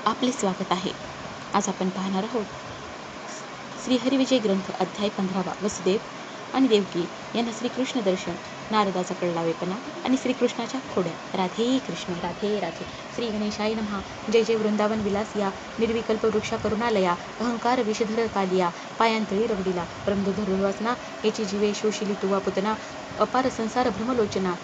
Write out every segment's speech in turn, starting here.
आपले स्वागत आहे. आज आपण पाहणार आहोत श्रीहरिविजय ग्रंथ अध्याय 15 वसुदेव आणि देवकी यांना श्रीकृष्ण दर्शन, नारदाचा कळलावेपणा आणि श्रीकृष्णाच्या खोड्या. राधे कृष्ण, राधे राधे. श्री गणेशाय नमः. जय जय वृंदावन विलास या, निर्विकल्प वृक्षा करुणालया, अहंकार विषधर कालिया, पायांतळी रगडिला ब्रह्मधर वासना, याची जीवे शोषिली तुवा पुतना, अपार संसार भ्रमलोचना,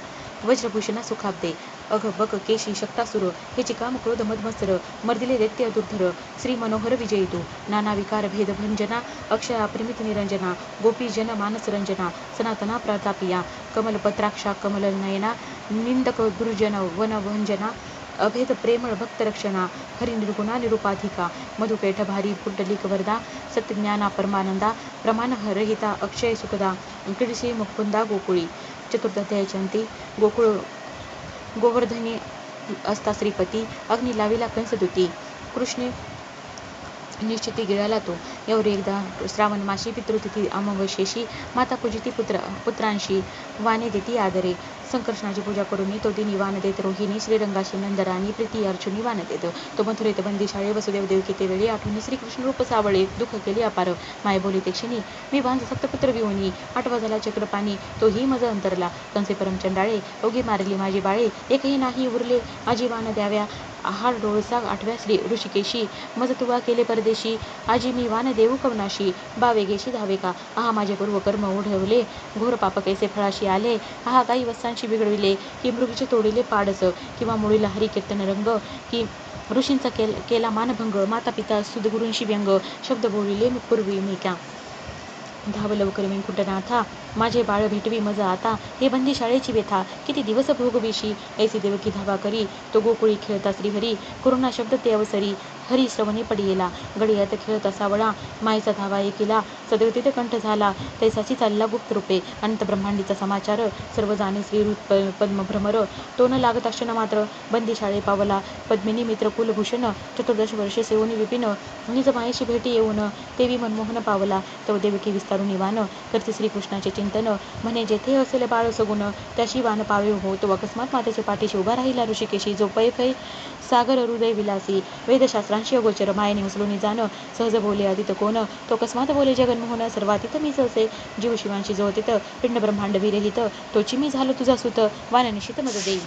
वज्रभूषणा सुखाब्दे, अघ बक केशी शक्तासुर, हे चिकाम क्रोध मधमत्सर, मर्दिले दैत्य दुर्धर, श्री मनोहर विजयितू, नाना विकार भेद भंजना, अक्षय अपरिमित निरंजना, गोपी जन मानस रंजना, सनातना प्रतापिया, कमलपत्राक्षा कमल नयना, निंदक दुर्जन वन भंजना, अभेद प्रेमळ भक्त रक्षणा, हरि निर्गुणा निरुपाधिका, मधुपेठ भारी पुंडलिक वरदा, सत्यज्ञाना परमानंदा, प्रमाण रहिता अक्षय सुखदा, क्रीडशी मुकुंदा गोकुळी. चतुर्थाध्यायाच्या अंती गोवर्धनी असता श्रीपती, अग्नी लाविला कंसदुती, कृष्णे निश्चिती गिळाला तो. यावर एकदा श्रावण माशी पितृतिथी अमावस्येशी, माता पूजिती पुत्रांशी, वाणे देती आदरे, संकर्षणाची पूजा करून तो दिनी वाण देत रोहिणी, श्रीरंगाशी नंदराणी, प्रीती अर्जुनी वाण देत. तो मथुरेत बंदीशाळे वसुदेव देवकी ते वेळी, आठवणी श्रीकृष्ण रूप सावळे, दुःख केली अपार, माय बोली ते क्षणी, मी बांध सप्तपुत्र विहोनी, आठवा झाला चक्रपाणी, तोही मज अंतरला, कंसे परमचंडाळे, ओघी मारली माझी बाळे, एकही नाही उरले माझी वाण द्याव्या, हार डोळसा आठव्या श्री ऋषिकेशी, मज तुवा केले परदेशी, आजी मी वान देऊ कवनाशी, बा वेगेशी धावे का, आहा माझे पूर्व कर्म ओढवले, घोर पाप कैसे फळाशी आले, आहा काही वस्तांशी बिघडविले, की मृगचे तोडिले पाडस, किंवा मुळीला हरी कीर्तन रंग, की ऋषींचा केला मानभंग, माता पिता सुदगुरूंशी व्यंग, शब्द बोलिले पूर्वी मी क्या, धाव लवकर वेंकुटनाथा, माझे बाळ भेटवी मज आता, हे बंदी शाळेची व्यथा, किती दिवस भोगविशी, ऐसी देवकी धावा करी, तो गोकुळी खेळता श्रीहरी, करुणा शब्द ते अवसरी, हरी श्रवणी पडियेला, गडियात खेळता सावळा, मायेचा धावा एकिला, सदैव कंठ झाला, तैसाची चालला गुप्त रूपे, अनंत ब्रह्मांडीचा समाचार, सर्व जाणे श्रीरूप पद्मभ्रमर, तो न लागत क्षण मात्र, बंदी शाळे पावला, पद्मिनी मित्र कुलभूषण, 14 वर्षे सेवनी विपिन, निज मायेशी भेटी येऊन, देवी मनमोहन पावला, तो देवकी विस्तारुनी वान, करते श्रीकृष्णाचे चिंतन, म्हणे जेथे असेल बाळ सगुण, त्याशी वान पावे हो, तो अकस्मात मातेच्या पाठीशी उभा राहिला ऋषिकेशी, जो पै सागर हृदय विलासी, वेदशास्त्रांशी अगोचर, मायेने उचलून जाण, सहज बोले अदित कोण, तो अकस्मात बोले जगन्मोहन, सर्वातीत मीच असे, जीव शिवांशी जोतित, पिंड ब्रह्मांड विरहित, तोची मी झालो तुझा सुत, वान निश्चित मज देई.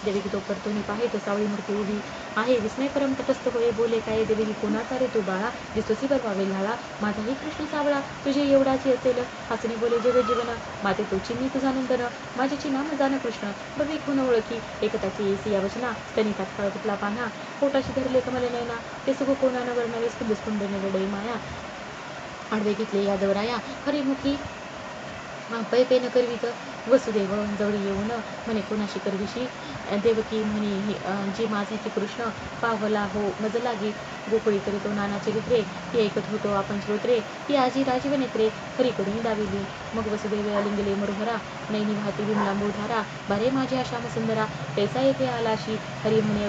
देवी तो करतोनी पाहे, तो सावळी मूर्ती उभी आहे, विस्मय परम तटस्थ होय, बोले काय देवी कोणाचा रे तू बाळा, दिसतोसी बरवावे लाळा, माझाही कृष्ण सावळा, तुझे एवढाची असेल, हसणे बोले जग जीवन, माते तोची मी तुझा नंदन, माझ्याची नाम जाण कृष्ण, बवे खून ओळखी, एकताची येसी या वचना, त्यांनी तात्काळ कुठला पाना, पोटाशी धरले कमल नयना, ते सुख कोणानं वर्णवे, स्कुंद रडई माया, आडवे घेतले यादवराया, हरिमुखी पै पे न करवीत, वसुदेव जवळी येऊन, म्हणे कोणाशी करविशी, देवकी म्हणे जी माझ्याची कृष्ण, पावला हो मज लागी, गोकुळी करीतो नाना चरित्रे, ती ऐकत होतो आपण श्रोत्रे, ती आजी राजीव नेत्रे, हरी करून दाविली, मग वसुदेव अलिंगले मरुहरा, नैनी वाहती विमलांबूधारा, बारे माझ्या श्याम सुंदरा, पैसा येथे आलाशी, हरी म्हणे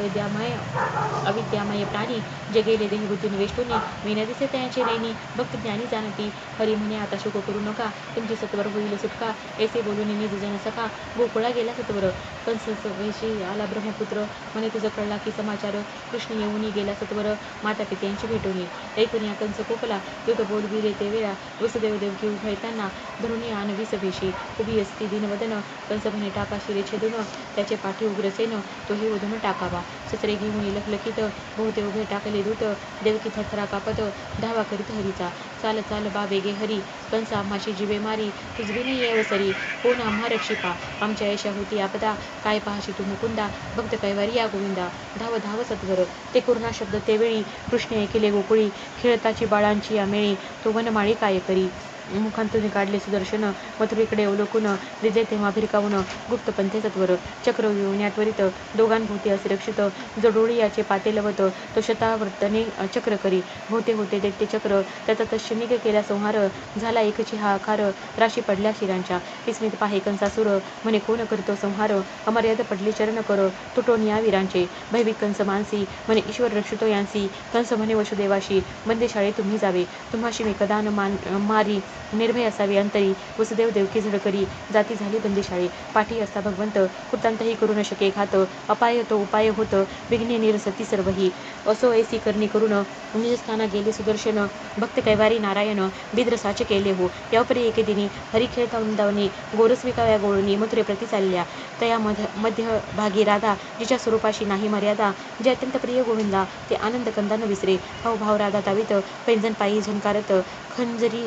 अविद्यामय प्राणी, जे गेले देही बुद्धी निवेष्टुनी, विन दिसे त्यांचे नैनी, भक्त ज्ञानी जाणती, हरी म्हणे आता शोक करू नका, तुमची सत्वर होईल सुटका, ऐसे बोलून निज जन सखा, गोकुळा गेला सत्वर, कंस वेशी आला ब्रह्मपुत्र, म्हणे तुझं कळला की समाचार, कृष्ण येऊनी गेला सत्वर, माता पित्यांची भेटूनी, ऐकून या कंस कोपला, दूत बोलविले ते वेळा, वसुदेव देवकी उभयताना, धरुणी आन विष भेशी, उभी असती दिनवदन, कंस म्हणे टाका शिरे छेदून, त्याचे पाठी उग्रसेन, तोही ओधून टाकावा, शस्त्रे घेऊन लखलखित, बहुते उभे टाकले दूत, देवकी थरथरा कापत, धावा करीत हरीचा, चाल चाल बा वेगे हरी, कंस आम्हाशी जीवे मारी, तुझवी नाही अवसरी, कोण आम्हा रक्षिपा, आमच्या यशा होती आपदा, काय पाहाशी तू मुकुंदा, भक्त कैवारी या गोविंदा, धाव धाव सत्वर, ते करुणा शब्द तेवेळी, कृष्ण ऐकिले गोकुळी, खेळताची बाळांची आमेळी, तो वनमाळी काय करी, मुखांतून काढले सुदर्शन, मथुरेकडे अवलोकून, दिजे तेव्हा भिरकावून, गुप्त पंथे सत्वर, चक्र विवण्या त्वरित, दोघांभोवती असे रक्षित, जो डोळी याचे पाते लवत, तो शतावर्तने चक्र करी, होते होते दैत्य चक्र, त्याचा तशनिक केला संहार, झाला एकची हाकार, राशी पडल्या शिरांच्या, विस्मित पाहे कंसासुर, म्हणे कोण करतो संहार, अमर्याद पडली चरण कर, तुटोन या वीरांचे, भयभीत कंस मानसी, म्हणे ईश्वर रक्षितो यांसी, कंस म्हणे वसुदेवाशी, बंदीशाळे तुम्ही जावे, तुम्हाशी मी कदा न मारी, निर्भय असावी अंतरी, वसुदेव देवकी झडकरी, जाती झाली बंदिशाळी, पाठी असता भगवंत, कृतांतही करू न शके घात, अपाय तो उपाय होत, विघ्ने निरसती सर्वही, असो ऐसी करणी करून, निजस्थाना गेले सुदर्शन, भक्त कैवारी नारायण, बिद्रसाचे केले हो, यापरी एके दिनी, हरी खेळता वृंदावनी, गोरस विकाव्या गोळणी, मथुरे प्रति चालल्या, तया मध्य भागी राधा, जिच्या स्वरूपाशी नाही मर्यादा, जे अत्यंत प्रिय गोविंदा, ते आनंद कंदा न विसरे, भाव राधा तावित, पैंजण पायी झंकारत, खंजरी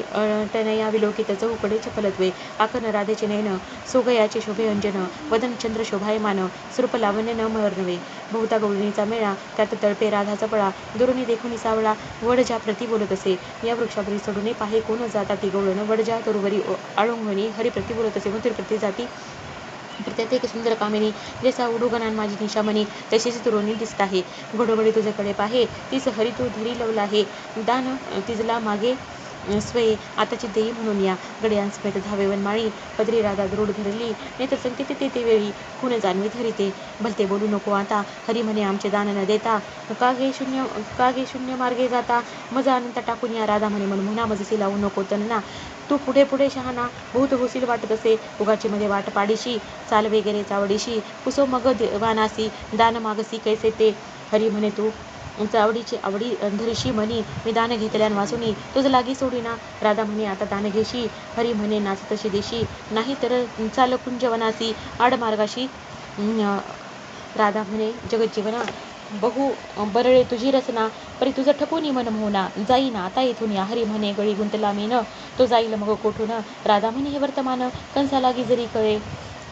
तनया विलोकित, चहूकडे चपलत्वे, आकन राधेचे नयन, सोगयाचे शोभे अंजन, वदन चंद्र शोभायमान, स्वरूप लावण्य न वर्णवे, बहुता गवळणीचा मेळा, त्यात तळपे राधाचा पळा, दुरुनी देखुनी सावळा, वड ज्या प्रति बोलत असे, या वृक्षावरी चढुने पाहे कोण जाता ती गवळण, वड ज्या तरुवरी आळुंगणी, हरी प्रति बोलत असे, मथुर प्रति जाती प्रत्येक एक सुंदर कामिनी, जैसा उडुगणान माझी निशामणी, तशीच तुरोनी दिसत आहे, घडोघडी तुझ्याकडे पाहे, तीच हरी तू धरी लवला आहे, दान तिजला मागे स्वये, आताची देई म्हणून या, गड्यांसमेत धावे वनमाळी, पदरी राधा दृढ धरली, नेत्र संकेत ते वेळी, खून जाणवी धरिते, भलते बोलू नको आता, हरी म्हणे आमचे दान न देता, का गे शून्य मार्गे जाता, मजा अनंत टाकून या, राधा म्हणे मनमोहना मजसी लावू नको तनना, तू पुढे पुढे शहाणा, बहुत होशील वाटत असे, उगाची मध्ये वाट पाडीशी, चाल वगैरे चावडीशी, पुसो मग वानासी, दान मागसी कैसे ते, हरी म्हणे तू चावडीची आवडी धरिशी म्हणी, मी दान घेतल्यान वाचुनी, तुझ लागी सोडीना, राधा म्हणे आता दान घेशी, हरी म्हणे नाचतशी देशी, नाही तर चाल कुंज वनासी, आडमार्गाशी, राधा म्हणे जगज्जीवना, बहु बरळे तुझी रचना, परी तुझं ठकूनी मन मोहना, जाईना आता येथून या, हरी म्हणे गळी गुंतला मीन, तो जाईल मग कोठून, राधा म्हणे हे वर्तमान, कंसा लागी जरी कळे,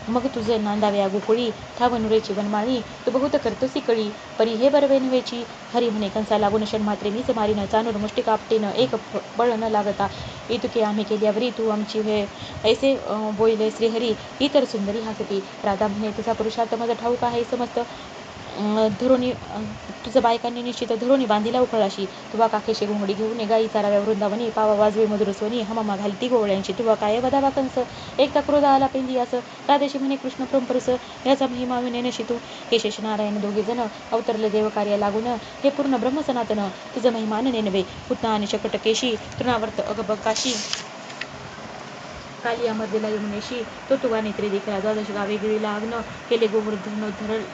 मग तुझे नांदाव्या गोकुळी, ठाव नुरेची वनमाळी, तू बहुत करतोसी कळी, परी हे बरवे नव्हेची, हरी म्हणे कंसा लागून षण्मात्रे मीच मारीन, चानूर मुष्टिक आपटीन, एक बळ न लागता, इतुके आम्ही केल्यावरी तू आमची हे, ऐसे बोलले श्रीहरी, ही तर सुंदरी हसती, राधा म्हणे तुझा पुरुषार्थ माझा ठाऊक आहे समस्त, धरुणी तुझं बायकांनी निश्चित धरुणी बांधिला उखळाशी, तुवा काखेशी घोंगडी घेऊन गाई चाराव्या वृंदावनी, पावा वाजवे मधुर स्वनी, हमामा घालती गोवळ्यांची, तुवा काय वदावा कंस, एकदा क्रोध आला पेंदी यास, राधेशी म्हणे कृष्ण प्रंपरस, याचा महिमा विनेनशी तू, हे शेष नारायण दोघे जण, अवतरले देव कार्य लागून, हे पूर्ण ब्रह्म सनातन, तुझं महिमान नेनवे, पुतना आणि शकटकेशी, तृणावर्त अगबकाशी, काली अमर्दीला यमुनेशी, तो तुवा नेत्री देखला, द्वादश गावे गिळीला आग्न, केले गोवर्धन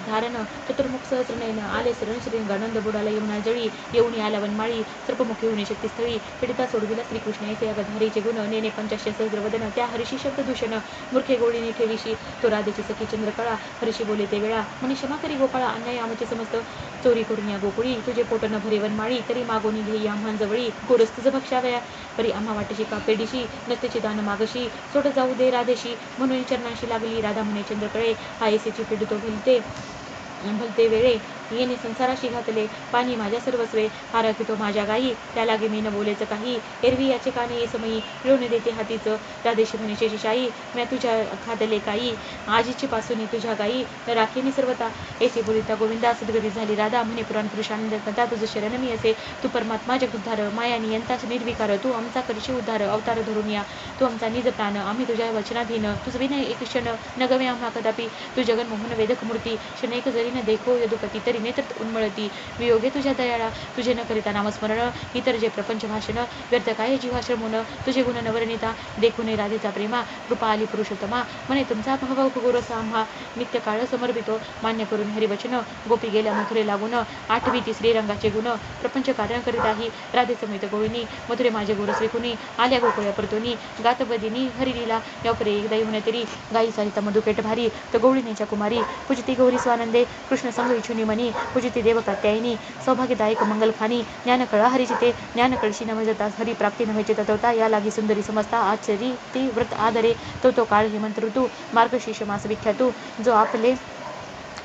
धारण, चतुर्मुख सहस्र नयन, आले सरण श्रींगानंद बुडाला यमुना जळी, येऊनी आला वनमाळी, सर्पमुखी होणे शक्तीस्थळी, पीडिता सोडविला श्रीकृष्ण, येथे अगधारीचे गुण, नेने पंचाशे सहस्र वदन, त्या हरिशी शब्ददूषण, मूर्खे गोळीने ठेविशी, तो राधेची सखी चंद्रकळा, हरिशी बोले ते वेळा, म्हणे क्षमा करी गोपाळा, अन्याय आमचे समस्त, चोरी करून या गोकुळी, तुझे पोट न भरे वनमाळी, तरी मागोनी घेई आम्हांजवळी, गोरस तुझ भक्षावया, परी आम्हा वाटेशी का पेडीशी, नसतेची दान मागशी, सोड जाऊ दे राधेशी, म्हणून चरणाशी लागली, राधा म्हणे चंद्रकळे, हा ऐसेची पीडितो भलते वेळे, येणे संसाराशी घातले, पाणी माझ्या सर्वस्वे, हा राखितो माझ्या गायी, त्या लागे मी न बोलेच काही, एरवी याचे काने ये समयी, पिळून देते हातीच, राधेशी म्हणे शेषशायी, म्या तुझ्या खादले काही, आजीची पासून तुझ्या गायी, राखीनी सर्वता, ऐसे बोलिता गोविंदा सद्गती झाली राधा, म्हणे पुराण पुरुषानंद कथा, तुझं शरण मी असे, तू परमात्मा जगुद्धार, माया नियंता निर्विकार, तू आमचा करशी उद्धार, अवतार धरून या, तू आमचा निज प्राण, आम्ही तुझ्या वचनाधीन, तुझ विनय एक क्षण न गवे आम्हा कदापि, तू जगन्मोहन वेदक मूर्ती, क्षणैक जरी न देखो यदुपती, तरी नेत्र उन्मळती, वियोगे तुझ्या दयाळा, तुझे न करिता नामस्मरण, इतर जे प्रपंच भाषण, व्यर्थ काय जीवाश्रमून, तुझे गुण नवर्णिता, देखून राधेचा प्रेमा, कृपा आली पुरुषोत्तमा, म्हणे तुमचा भाव गोरस आम्हा, नित्य काळ समर्पितो, मान्य करून हरिवचन, गोपी गेल्या मथुरे लागून, आठवी ती श्रीरंगाचे गुण, प्रपंच कारण करीत आहे, राधे समेत गोविनी, मथुरे माझे गोरस विकुनी, आल्या गोकुळ्या परतोनी, गातबदिनी हरिलीला, यापरे एकदा येऊन तरी, गाई सारिता मधुकेट भारी, तर गवळीनेच्या कुमारी, पूजिती गौरी स्वानंदे, कृष्ण संग इच्छुनी मनी, पूजिती देव कात्यायनी, सौभाग्यदायक मंगलखानी, ज्ञानकळा हरिचिते, ज्ञानकळशी नमजता, हरी प्राप्ती नव्हेचे तत्वता, या लागी सुंदरी समजता, आचरी ती व्रत आदरे, तो काळ हेमंत ऋतू, मार्गशीर्ष मास विख्यातू, जो आपले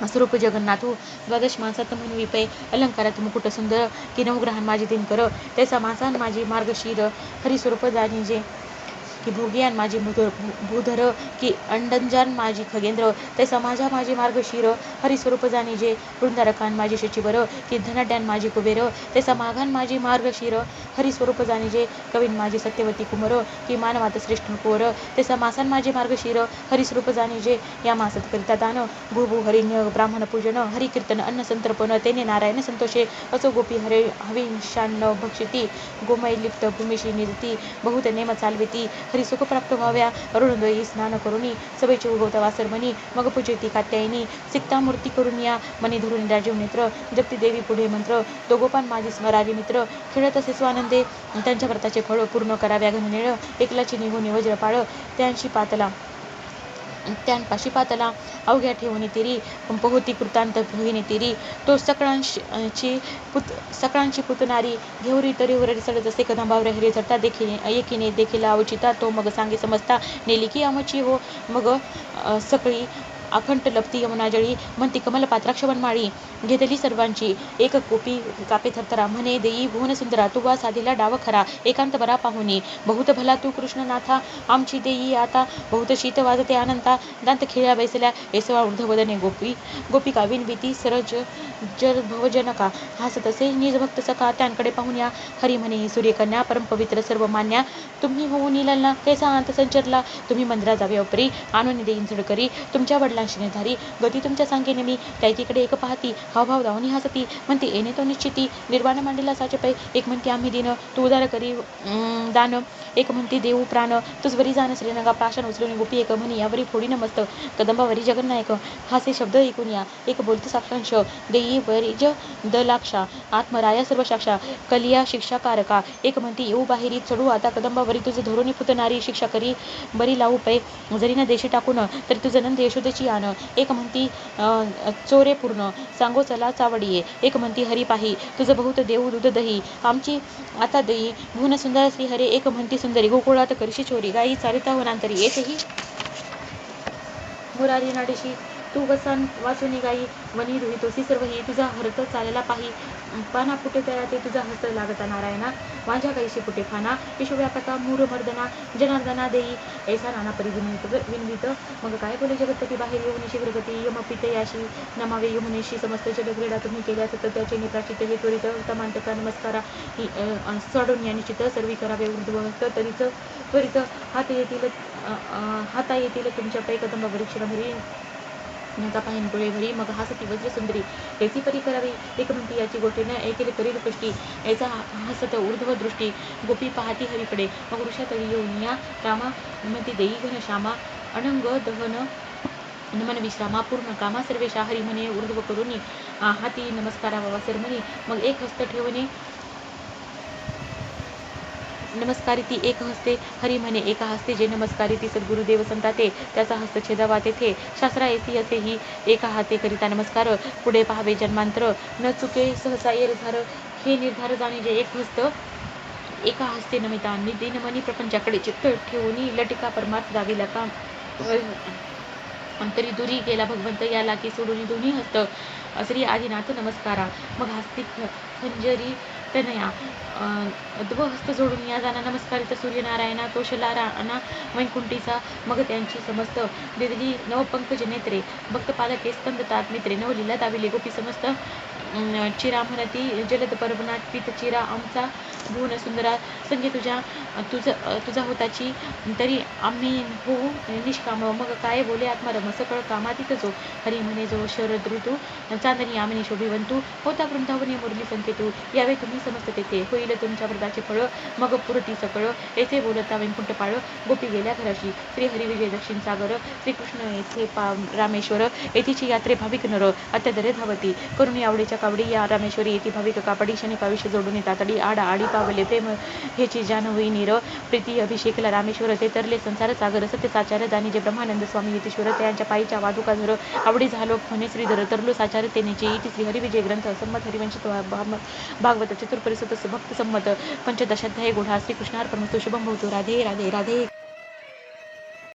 स्वरूप जगन्नाथू, द्वादश मासात म्हणून विपय, अलंकारात मुकुट सुंदर, की नवग्रहान माझी दिनकर, त्याचा मासान माझी मार्गशीर, हरिस्वरूप जाणीजे, की भोगियान माझी भूधर की अंडंजान माझी खगेंद्र तैसा माझा माझी मार्गशीर हरिस्वरूप जाणी जे वृंदारकान माझी शचीवर की धनाढ्यान माझी कुबेर तैसा माघान माझी मार्गशीर हरिस्वरूप जाणी जे कवीन माझी सत्यवती कुमर की मानवात श्रेष्ठ कुवर तैसा मासान माझी मार्गशीर हरिस्वरूप जाणी जे या मासत करिता दान भूभू हरिण्य ब्राह्मण पूजन हरिकीर्तन अन्न संतर्पण तेने नारायण संतोषे असो गोपी हरे हविषान्न भक्षिती गोमय लिप्त भूमिशी निजती बहुत नेम चालविती हरिसुख प्राप्त व्हाव्या अरुणोदयी स्नान करुणी सभेची उगवता वासरमणी मग पूजेती कात्यायनी सिक्ता मूर्ती करून या मनी धरून राजीव नेत्र जगती देवी पुढे मंत्र तो गोपान माझी स्मरारी मित्र खेळत असे स्वानंदे त्यांच्या व्रताचे फळ पूर्ण कराव्या घननेळ एकलाची निघून वज्रपाळ त्यांपाशी पातला अवघ्या ठेवणी तिरी पोहोती कृतांत भगिनी तिरी तो सकळांची पुतनारी घेऊरी तरी उररी चढत असे कदंबावर हिरे चढता एकीने देखील अवचिता तो मग सांगे समजता नेली की आमची हो मग सकळी अखंड लपती यमुना जळी म्हणती कमल पात्राक्ष वनमाळी घेतली सर्वांची एक कोपी कापे थरथरा म्हणे देई भुवन सुंदरा तू वा साधीला डाव खरा एकांत बरा पाहुनी बहुत भला तू कृष्णनाथा आमची देई आता बहुत शीत वाजते अनंता दांत खिळ्या बैसल्या येसवा ऊर्ध्ववदने गोपिका विनविती सरज जर भवजनका हासत असे निजभक्त सखा त्यांकडे पाहून या हरी म्हणे ही सूर्यकन्या परमपवित्र सर्व मान्या तुम्ही होऊन ललना कैसा अंत संचरला तुम्ही मंदिरा जावे अपरी आणून देईन झडकरी तुमच्या वडिलांशी निर्धारी गती तुमच्या सांगेने मी त्याकडे एक पाहती हावभाव दावणी हसती म्हणते येणे तो निश्चिती निर्वाण मांडीला साचे पै एक म्हणते आम्ही दिन तू उदार करी दान एक म्हणते देऊ प्राण तुझवरी जाण श्रीरंगा प्राशन उचलून गोपी एक म्हणी यावरी फोडी नमस्त कदंबावरी जगन्नायक हासे शब्द ऐकून या एक बोलते साक्षांश देई वरिज दलाक्षा आत्मराया सर्व साक्षा कलिया शिक्षा कारका एक म्हणते येऊ बाहेरी चढू आता कदंबावरी तुझे धोरुणी पुतनारी शिक्षा करी बरी लावू पै जरी न देशी टाकून तरी तुझं नंद यशोदेची आण एक म्हणती चोरे पूर्ण सांगो चला चावडीये एक म्हणती हरी पाही तुझं बहुत देऊ दूध दही आमची आता देई भुवन सुंदर श्री हरे एक म्हणती सुंदरी गोकुळात करशी चोरी गाई चारिता वनांतरी येतेही मुरारी नाडीशी तू वसान वाचून गाई वनी दुहितोसी सर्वही तुझा हरत चालला पाही पाना फुटे तया ते तुझा हस्त लागता नारायणा माझ्या गाईशी फुटे फाना विश्वव्यापका मूर मर्दना जनार्दना देई ऐसा नाना परी विनवित मग काय बोले जगतपती बाहेर येऊन शीघ्रगती यमपित याशी नमावे यमुनेशी समस्त जलक्रीडा तुम्ही केल्या सत्याचे निप्राचित हे त्वरित तमांतका नमस्कारा चढून या निश्चित सर्वी करावे ऊर्ध्वस्त तरीच त्वरित हाता येतील तुमच्या पै कदंब वृक्षभरी नका पाहिन डोळे भरी मग हासती वज्र सुंदरी याची परी करावी एक म्हणती याची गोष्टी न ऐकेले करील कष्टी याचा हसत ऊर्ध्व दृष्टी गोपी पाहती हरीकडे मग वृक्षातळी येऊन या रामा म्हणती देई घनश्यामा अनंग दहन नमन विश्रामा पूर्ण कामा सर्वेशा हरी म्हणे ऊर्ध्व करून हाती नमस्कारा बाबा सरमणी मग एक हस्त ठेवणे नमस्कारी ती एक हस्ते हरी म्हणे एका हस्ते जे नमस्कारी ती सद्गुरुदेव संताते त्याचा हस्त छेदावा तेथे शास्त्रा येथे असे ही एका हाते करिता नमस्कार पुढे पाहावे जन्मांतर न चुके सहसा निर्धार हे निर्धार जाणे जे एक हस्त एका हस्ते नमिता दिनमनी प्रपंचाकडे चित्त ठेवून लटिका परमार्थ दाविला का अंतरी दुरी गेला भगवंत याला की सोडून दोन्ही हस्त श्री आदिनाथ नमस्कारा मग हस्ती खंजरी तनया द्वहस्त जोडून या जाना नमस्कारित सूर्यनारायणा तोषला राणा वैकुंठीचा मग त्यांची समस्त दिदली नवपंकज नेत्रे भक्त पालके स्कंदतात मित्रे नवलीला दाविले गोपी समस्त चिरा म्हणती जलद पर्वणात पीत चिरा आमचा भुवन सुंदरा संगे तुझा होताची तरी आम्ही होऊ निष्काम मग काय बोले आत्मारम सकळ कामातीत जो हरी म्हणे जो शरद ऋतू चांदणी आमिनी शोभिवंतू होता वृंदावनी मुरली संकेतू यावे तुम्ही समस्त तेथे होईल तुमच्या व्रताचे फळ मग पुरती सकळ येथे बोलता वैकुंठ पाळ गोपी गेल्या घराशी श्री हरी विजय दक्षिण सागर श्रीकृष्ण येथे रामेश्वर येथीची यात्रे भाविक नर अत्यादरे धावती करुणी आवडीच्या कावडी या रामेश्वरी येथे भाविक कापडी क्षणिक आयुष्य जोडून तातडी आडा आडी पावले प्रेम हेची जानवी नीर प्रीती अभिषेकला रामेश्वर ते तरले संसार सागर सत्य साचार दानी जे ब्रह्मानंद स्वामी यतीश्वर त्यांच्या पायीच्या वादुका झर आवडी झालो म्हणे श्रीधर तरलो साचार तेनेचे इति श्री हरिविजय ग्रंथ संमत हरिवंश भागवत चतुर्परिसत भक्त संमत पंचदशाध्याय गुढा श्रीकृष्णार्पणमस्तु शुभम भवतु राधे राधे राधे.